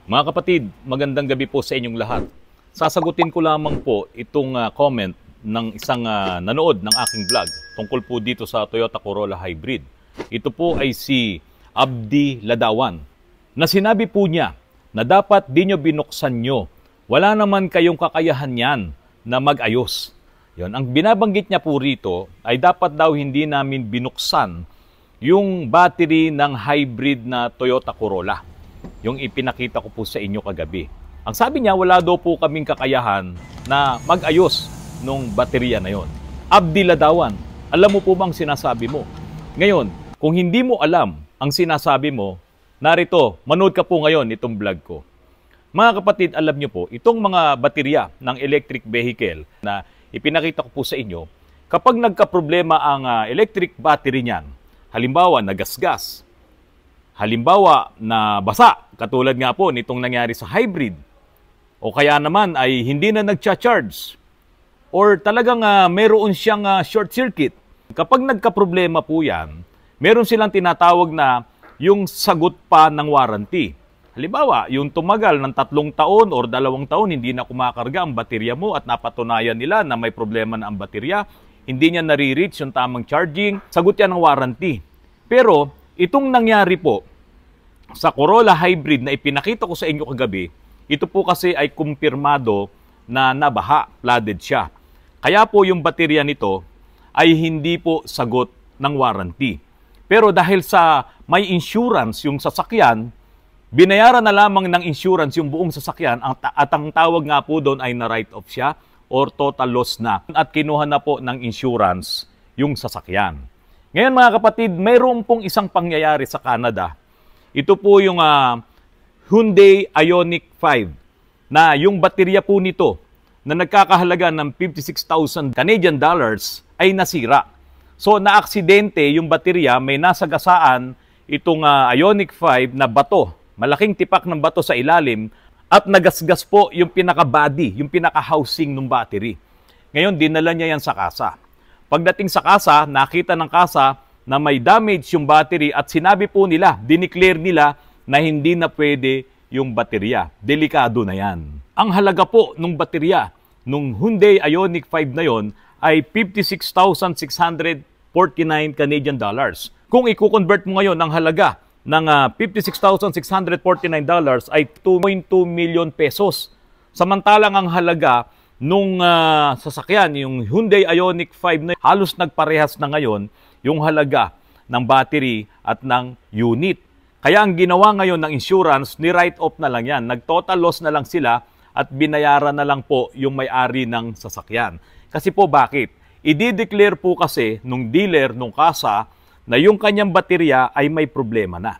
Mga kapatid, magandang gabi po sa inyong lahat. Sasagutin ko lamang po itong comment ng isang nanood ng aking vlog tungkol po dito sa Toyota Corolla Hybrid. Ito po ay si Abdi Ladawan na sinabi po niya na dapat di nyo binuksan nyo. Wala naman kayong kakayahan yan na mag-ayos. Yon, ang binabanggit niya po rito ay dapat daw hindi namin binuksan yung battery ng hybrid na Toyota Corolla. Yung ipinakita ko po sa inyo kagabi. Ang sabi niya, wala daw po kaming kakayahan na mag-ayos nung baterya na yon. Abdi Ladawan, alam mo po bang sinasabi mo? Ngayon, kung hindi mo alam ang sinasabi mo, narito, manood ka po ngayon itong vlog ko. Mga kapatid, alam niyo po, itong mga baterya ng electric vehicle na ipinakita ko po sa inyo, kapag nagka-problema ang electric battery niyan, halimbawa nagasgas, halimbawa na basa, katulad nga po nitong nangyari sa hybrid, o kaya naman ay hindi na nagcha-charge, or talagang meron siyang short circuit. Kapag nagka-problema po yan, meron silang tinatawag na yung sagot pa ng warranty. Halimbawa, yung tumagal ng 3 taon or 2 taon, hindi na kumakarga ang baterya mo at napatunayan nila na may problema na ang baterya, hindi niya nare-reach yung tamang charging, sagot yan ng warranty. Pero itong nangyari po sa Corolla Hybrid na ipinakita ko sa inyo kagabi, ito po kasi ay kumpirmado na nabaha, flooded siya. Kaya po yung baterya nito ay hindi po sagot ng warranty. Pero dahil sa may insurance yung sasakyan, binayaran na lamang ng insurance yung buong sasakyan at ang tawag nga po doon ay na-write-off siya or total loss na. At kinuha na po ng insurance yung sasakyan. Ngayon mga kapatid, mayroon pong isang pangyayari sa Canada. Ito po yung Hyundai Ioniq 5 na yung baterya po nito na nagkakahalaga ng 56,000 Canadian dollars ay nasira. So na-aksidente yung baterya, may nasagasaan itong Ioniq 5 na bato, malaking tipak ng bato sa ilalim at nagasgas po yung pinaka-body, yung pinaka-housing ng battery. Ngayon, dinala niya yan sa kasa. Pagdating sa kasa, nakita ng kasa na may damage yung battery at sinabi po nila, dineclare nila na hindi na pwede yung baterya. Delikado na yan. Ang halaga po ng baterya nung Hyundai Ioniq 5 na yon ay 56,649 Canadian dollars. Kung i-convert mo ngayon ang halaga ng $56,649 ay 2.2 million pesos. Samantalang ang halaga nung sasakyan, yung Hyundai Ioniq 5 na halos nagparehas na ngayon yung halaga ng battery at ng unit. Kaya ang ginawa ngayon ng insurance, ni-write off na lang yan. Nag-total loss na lang sila at binayaran na lang po yung may-ari ng sasakyan. Kasi po bakit? I-declare po kasi nung dealer, nung kasa, na yung kanyang baterya ay may problema na.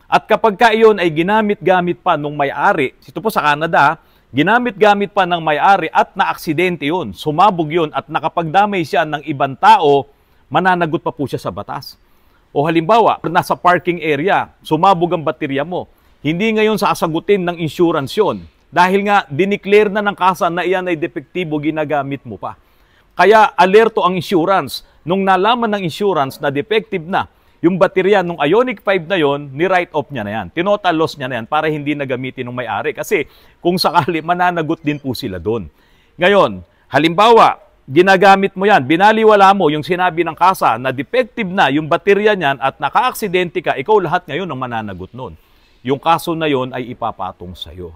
At kapag ka iyon ay ginamit-gamit pa nung may-ari, ito po sa Canada, ginamit-gamit pa ng may-ari at na-aksidente yun, sumabog yun at nakapagdamay siya ng ibang tao, mananagot pa po siya sa batas. O halimbawa, nasa parking area, sumabog ang baterya mo, hindi ngayon sasagutin ng insurance yun. Dahil nga, dineclare na ng kasa na iyan ay depektibo, ginagamit mo pa. Kaya alerto ang insurance. Nung nalaman ng insurance na defective na yung baterya nung Ioniq 5 na yon, ni-write off niya na yan. Tinotal loss niya na yan para hindi na gamitin ng may-ari. Kasi kung sakali, mananagot din po sila doon. Ngayon, halimbawa, ginagamit mo yan, binaliwala mo yung sinabi ng kasa na defective na yung baterya niyan at naka-aksidente ka, ikaw lahat ngayon ang mananagot noon. Yung kaso na yon ay ipapatong sa'yo.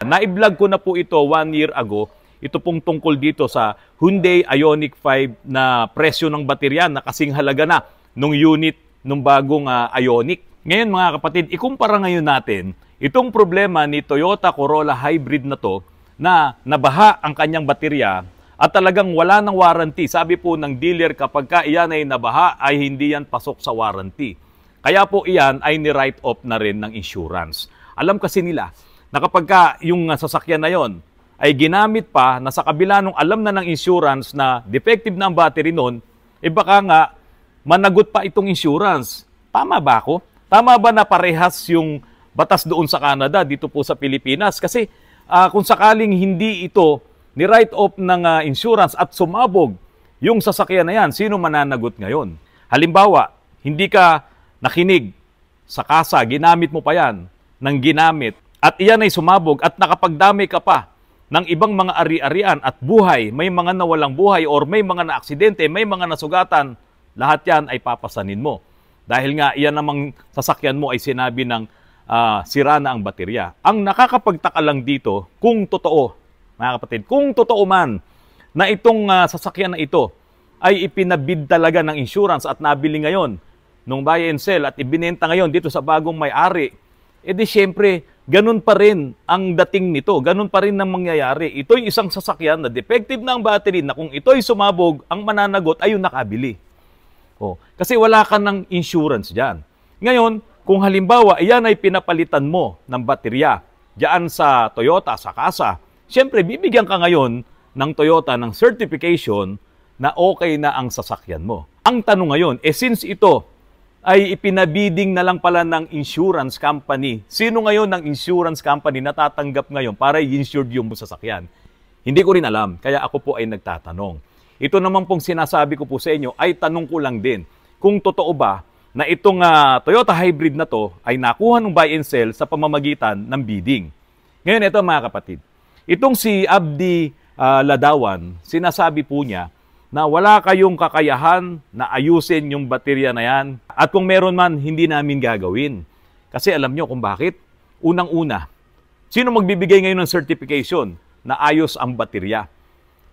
Na-vlog ko na po ito 1 year ago. Ito pong tungkol dito sa Hyundai Ioniq 5 na presyo ng baterya na kasing halaga na nung unit nung bagong Ioniq. Ngayon mga kapatid, ikumpara ngayon natin itong problema ni Toyota Corolla Hybrid na to na nabaha ang kanyang baterya at talagang wala ng warranty. Sabi po ng dealer kapag ka iyan ay nabaha ay hindi yan pasok sa warranty. Kaya po iyan ay ni-write off na rin ng insurance. Alam kasi nila na kapag ka yung sasakyan na yon ay ginamit pa na sa kabila nung alam na ng insurance na defective na ang battery nun, baka nga managot pa itong insurance. Tama ba ako? Tama ba na parehas yung batas doon sa Canada, dito po sa Pilipinas? Kasi kung sakaling hindi ito ni-write off ng insurance at sumabog yung sasakyan na yan, sino mananagot ngayon? Halimbawa, hindi ka nakinig sa kasa, ginamit mo pa yan ng ginamit at iyan ay sumabog at nakapagdamay ka pa ng ibang mga ari-arian at buhay, may mga nawalang buhay or may mga naaksidente, may mga nasugatan, lahat yan ay papasanin mo. Dahil nga iyan namang sasakyan mo ay sinabi ng sira na ang baterya. Ang nakakapagtaka lang dito, kung totoo, mga kapatid, kung totoo man na itong sasakyan na ito ay ipinabid talaga ng insurance at nabili ngayon nung buy and sell at ibinenta ngayon dito sa bagong may-ari, edi syempre, ganun pa rin ang dating nito, ganun pa rin ang mangyayari. Ito'y isang sasakyan na defective na ang battery na kung ito'y sumabog, ang mananagot ay yung nakabili. Kasi wala ka ng insurance dyan. Ngayon, kung halimbawa, iyan ay pinapalitan mo ng baterya dyan sa Toyota, sa kasa, syempre, bibigyan ka ngayon ng Toyota ng certification na okay na ang sasakyan mo. Ang tanong ngayon, since ito ay ipinabiding na lang pala ng insurance company, sino ngayon ng insurance company na tatanggap ngayon para i-insured yung sasakyan? Hindi ko rin alam, kaya ako po ay nagtatanong. Ito naman pong sinasabi ko po sa inyo ay tanong ko lang din kung totoo ba na itong Toyota hybrid na to ay nakuha ng buy and sell sa pamamagitan ng bidding. Ngayon ito mga kapatid, itong si Abdi Ladawan, sinasabi po niya na wala kayong kakayahan na ayusin yung baterya na yan at kung meron man, hindi namin gagawin. Kasi alam nyo kung bakit? Unang-una, sino magbibigay ngayon ng certification na ayos ang baterya?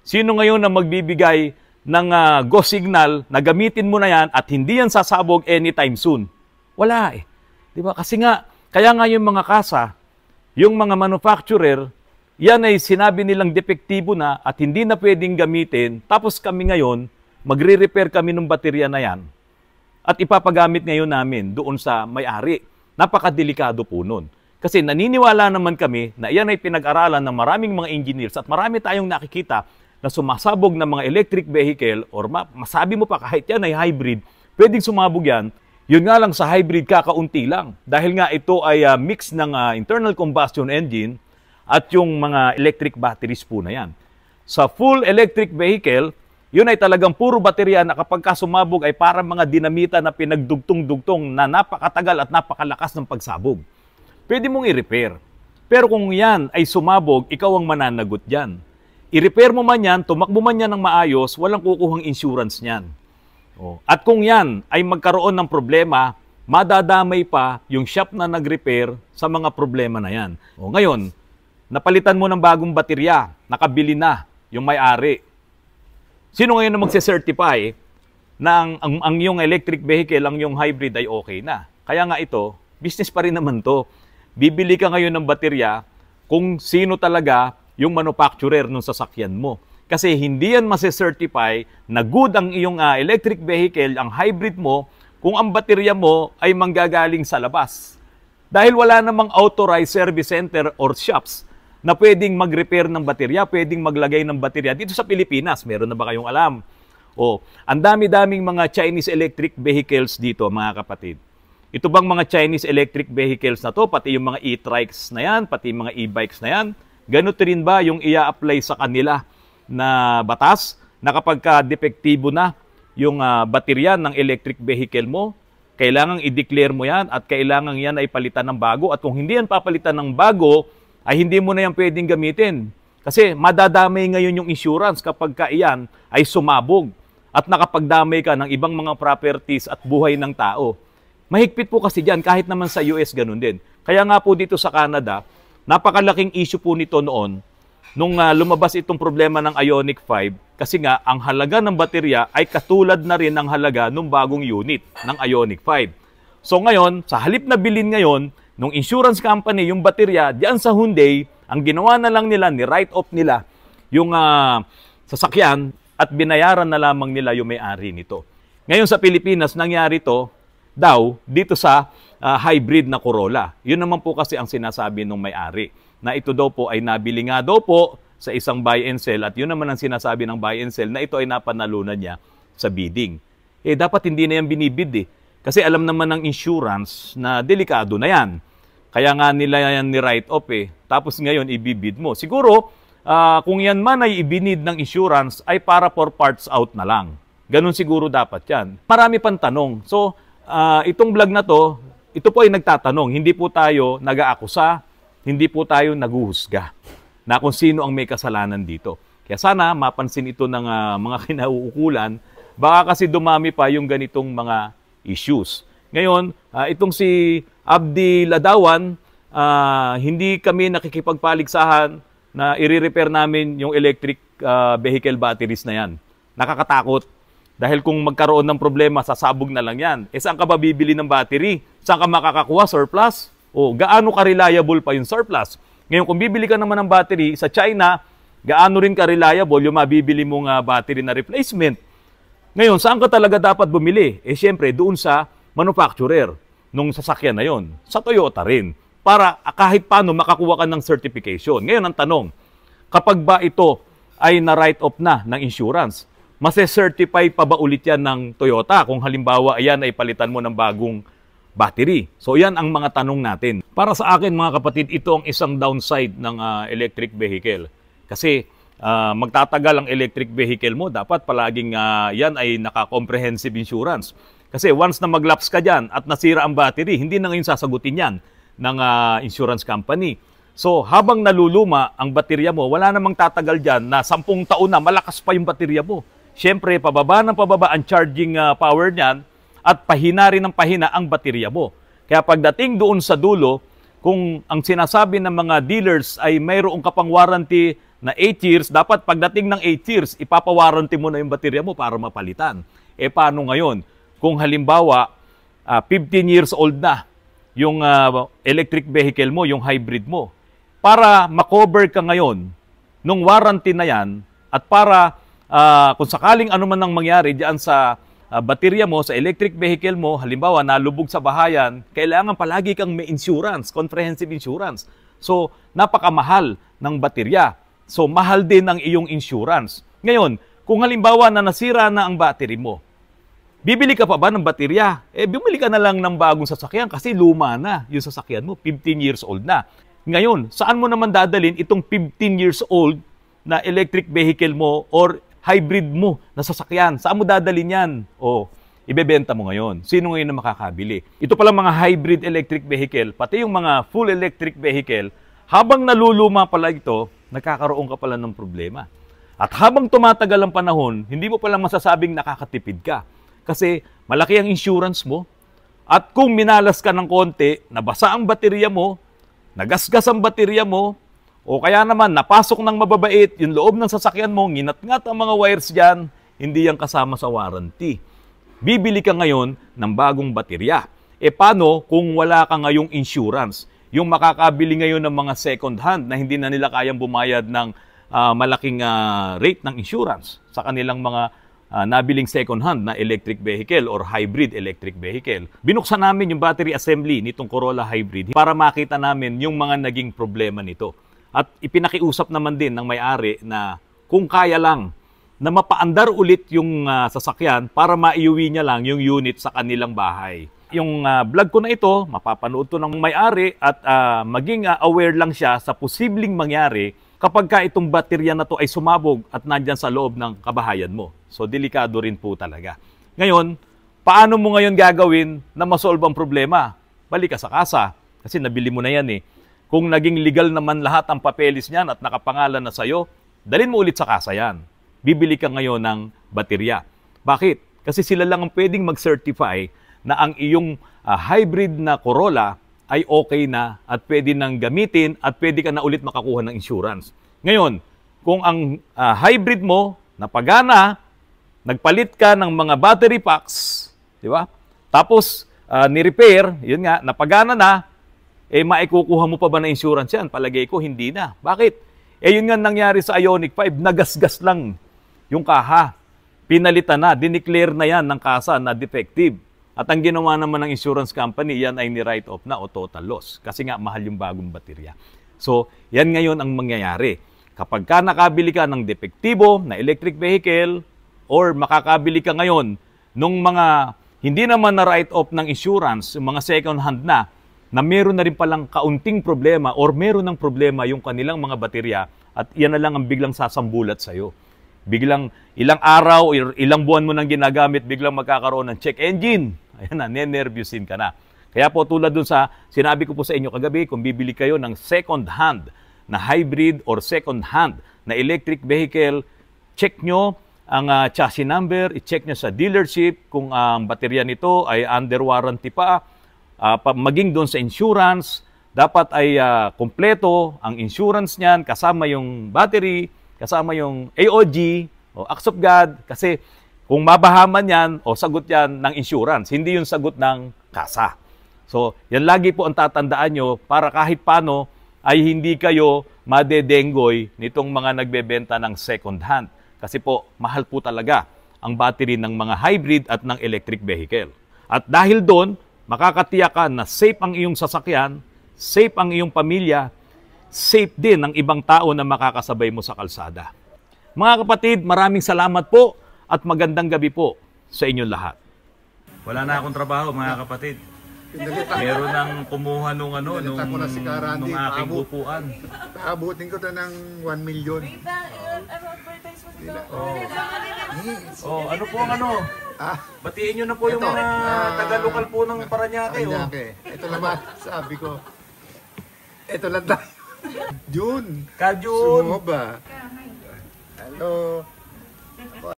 Sino ngayon na magbibigay ng go signal na gamitin mo na yan at hindi yan sasabog anytime soon? Wala eh. Diba? Kasi nga, kaya nga yung mga kasa, yung mga manufacturer, yan ay sinabi nilang depektibo na at hindi na pwedeng gamitin. Tapos kami ngayon, magre-repair kami ng baterya na yan at ipapagamit ngayon namin doon sa may-ari. Napakadelikado po nun. Kasi naniniwala naman kami na yan ay pinag-aralan ng maraming mga engineers at marami tayong nakikita na sumasabog ng mga electric vehicle or masabi mo pa kahit yan ay hybrid, pwedeng sumabog yan. Yun nga lang sa hybrid kakaunti lang. Dahil nga ito ay mix ng internal combustion engine at yung mga electric batteries po na yan. Sa full electric vehicle, yun ay talagang puro baterya na kapag sumabog ay parang mga dinamita na pinagdugtong-dugtong na napakatagal at napakalakas ng pagsabog. Pwede mong i-repair. Pero kung yan ay sumabog, ikaw ang mananagot dyan. I-repair mo man yan, tumakbo man yan ng maayos, walang kukuhang insurance niyan. At kung yan ay magkaroon ng problema, madadamay pa yung shop na nag-repair sa mga problema na yan. Ngayon, napalitan mo ng bagong baterya, nakabili na yung may-ari. Sino ngayon na magse-certify na ang yung electric vehicle, ang yung hybrid ay okay na? Kaya nga ito, business pa rin naman to. Bibili ka ngayon ng baterya kung sino talaga yung manufacturer ng sasakyan mo. Kasi hindi yan mase-certify na good ang iyong electric vehicle, ang hybrid mo, kung ang baterya mo ay manggagaling sa labas. Dahil wala namang authorized service center or shops na pwedeng mag-repair ng baterya, pwedeng maglagay ng baterya. Dito sa Pilipinas, meron na ba kayong alam? Ang dami-daming mga Chinese electric vehicles dito, mga kapatid. Ito bang mga Chinese electric vehicles na to, pati yung mga e-trikes na yan, pati yung mga e-bikes na yan, ganun rin ba yung i-apply sa kanila na batas na kapag ka-depektibo na yung baterya ng electric vehicle mo, kailangang i-declare mo yan at kailangan yan ay palitan ng bago. At kung hindi yan papalitan ng bago, ay hindi mo na yan pwedeng gamitin. Kasi madadamay ngayon yung insurance kapag ka iyan ay sumabog at nakapagdamay ka ng ibang mga properties at buhay ng tao. Mahigpit po kasi dyan, kahit naman sa US ganun din. Kaya nga po dito sa Canada, napakalaking issue po nito noon nung lumabas itong problema ng Ioniq 5 kasi nga ang halaga ng baterya ay katulad na rin ng halaga ng bagong unit ng Ioniq 5. So ngayon, sa halip na bilhin ngayon nung insurance company yung baterya diyan sa Hyundai, ang ginawa na lang nila, ni-write off nila yung sasakyan at binayaran na lamang nila yung may-ari nito. Ngayon sa Pilipinas, nangyari to daw dito sa hybrid na Corolla. Yun naman po kasi ang sinasabi ng may-ari, na ito daw po ay nabili nga daw po sa isang buy and sell at yun naman ang sinasabi ng buy and sell na ito ay napanalunan niya sa bidding. Dapat hindi na yan binibid Kasi alam naman ng insurance na delikado na yan. Kaya nga nila yan ni-write off Tapos ngayon ibibid mo. Siguro, kung yan man ay ibinid ng insurance ay para for parts out na lang. Ganun siguro dapat yan. Marami pang tanong. So, itong vlog na to, ito po ay nagtatanong. Hindi po tayo nag-aakusa hindi po tayo naguhusga na kung sino ang may kasalanan dito. Kaya sana mapansin ito ng mga kinauukulan, baka kasi dumami pa yung ganitong mga issues. Ngayon, itong si Abdi Ladawan, hindi kami nakikipagpaligsahan na i-repair namin yung electric vehicle batteries na yan. Nakakatakot. Dahil kung magkaroon ng problema, sasabog na lang yan. Saan ka ba bibili ng battery? Saan ka makakakuha? Surplus? O gaano ka-reliable pa yung surplus? Ngayon, kung bibili ka naman ng battery sa China, gaano rin ka-reliable yung mabibili mong battery na replacement? Ngayon, saan ka talaga dapat bumili? Siyempre, doon sa manufacturer nung sasakyan na yon, sa Toyota rin. Para kahit paano makakuha ka ng certification. Ngayon, ang tanong, kapag ba ito ay na-write off na ng insurance, mase-certify pa ba ulit yan ng Toyota kung halimbawa ayan ay palitan mo ng bagong battery? So yan ang mga tanong natin. Para sa akin mga kapatid, ito ang isang downside ng electric vehicle. Kasi magtatagal ang electric vehicle mo, dapat palaging yan ay naka-comprehensive insurance. Kasi once na maglaps ka dyan at nasira ang battery, hindi na ngayon sasagutin yan ng insurance company. So habang naluluma ang baterya mo, wala namang tatagal dyan na 10 taon na malakas pa yung baterya mo. Siyempre, pababa ng pababa ang charging power niyan at pahina rin ng pahina ang baterya mo. Kaya pagdating doon sa dulo, kung ang sinasabi ng mga dealers ay mayroong kapang warranty na 8 years, dapat pagdating ng 8 years, ipapawarranty mo na yung baterya mo para mapalitan. Paano ngayon? Kung halimbawa, 15 years old na yung electric vehicle mo, yung hybrid mo, para makover ka ngayon nung warranty na yan at para kung sakaling ano man ang mangyari diyan sa baterya mo, sa electric vehicle mo, halimbawa nalubog sa bahayan, kailangan palagi kang may insurance, comprehensive insurance. So, napakamahal ng baterya. So, mahal din ang iyong insurance. Ngayon, kung halimbawa na nasira na ang battery mo, bibili ka pa ba ng baterya? Bumili ka na lang ng bagong sasakyan kasi luma na yung sasakyan mo, 15 years old na. Ngayon, saan mo naman dadalhin itong 15 years old na electric vehicle mo or hybrid mo na sasakyan? Saan mo dadalhin yan? Ibebenta mo ngayon. Sino ngayon na makakabili? Ito pala mga hybrid electric vehicle, pati yung mga full electric vehicle, habang naluluma pala ito, nagkakaroon ka pala ng problema. At habang tumatagal ang panahon, hindi mo pala masasabing nakakatipid ka. Kasi malaki ang insurance mo. At kung minalas ka ng konti, nabasa ang baterya mo, nagasgas ang baterya mo, o kaya naman napasok ng mababait yung loob ng sasakyan mo, nginat-ngat ang mga wires dyan, hindi yan kasama sa warranty. Bibili ka ngayon ng bagong baterya. Paano kung wala ka ngayong insurance? Yung makakabili ngayon ng mga second hand na hindi na nila kayang bumayad ng malaking rate ng insurance sa kanilang mga nabiling second hand na electric vehicle or hybrid electric vehicle. Binuksan namin yung battery assembly nitong Corolla Hybrid para makita namin yung mga naging problema nito. At ipinakiusap naman din ng may-ari na kung kaya lang na mapaandar ulit yung sasakyan para maiuwi niya lang yung unit sa kanilang bahay. Yung vlog ko na ito, mapapanood to ng may-ari at maging aware lang siya sa posibleng mangyari kapag ka itong baterya na to ay sumabog at nandyan sa loob ng kabahayan mo. So, delikado rin po talaga. Ngayon, paano mo ngayon gagawin na masolve ang problema? Balik ka sa kasa kasi nabili mo na yan eh. Kung naging legal naman lahat ang papeles niyan at nakapangalan na sa'yo, dalhin mo ulit sa kasa yan. Bibili ka ngayon ng baterya. Bakit? Kasi sila lang ang pwedeng mag-certify na ang iyong hybrid na Corolla ay okay na at pwede nang gamitin at pwede ka na ulit makakuha ng insurance. Ngayon, kung ang hybrid mo napagana, nagpalit ka ng mga battery packs, di ba? Tapos, ni-repair, yun nga, napagana na, maikukuha mo pa ba na insurance yan? Palagay ko, hindi na. Bakit? Yun nga nangyari sa Ioniq 5, nagasgas lang yung kaha. Pinalitan na, dineclare na yan ng kasa na defective. At ang ginawa naman ng insurance company, yan ay ni-write off na o total loss. Kasi nga, mahal yung bagong baterya. So, yan ngayon ang mangyayari. Kapag ka nakabili ka ng depektibo na electric vehicle or makakabili ka ngayon nung mga hindi naman na-write off ng insurance, yung mga second hand na meron na rin palang kaunting problema or meron ng problema yung kanilang mga baterya at yan na lang ang biglang sasambulat sa'yo. Biglang ilang araw or ilang buwan mo nang ginagamit, biglang magkakaroon ng check engine. Ayan na, nenervyusin ka na. Kaya po tulad dun sa sinabi ko po sa inyo kagabi, kung bibili kayo ng second hand na hybrid or second hand na electric vehicle, check nyo ang chassis number, i-check nyo sa dealership kung ang baterya nito ay under warranty pa, maging doon sa insurance, dapat ay kompleto ang insurance niyan, kasama yung battery, kasama yung AOG o Acts of God, kasi kung mabahaman yan o sagot yan ng insurance, hindi yung sagot ng kasa. So, yan lagi po ang tatandaan nyo para kahit paano ay hindi kayo madedenggoy nitong mga nagbebenta ng second hand. Kasi po, mahal po talaga ang battery ng mga hybrid at ng electric vehicle. At dahil doon, makakatiyakan na safe ang iyong sasakyan, safe ang iyong pamilya, safe din ang ibang tao na makakasabay mo sa kalsada. Mga kapatid, maraming salamat po at magandang gabi po sa inyong lahat. Wala na akong trabaho, mga kapatid. Meron nang kumuha nung nung aking upuan. Aabutin ko na ng 1 million. Oh, ano po ang batiin nyo na po yung mga taga-lokal po ng Parañaque. Ito naman, sabi ko. Ito lang tayo. June. Ka-June. Sumoba. Hello.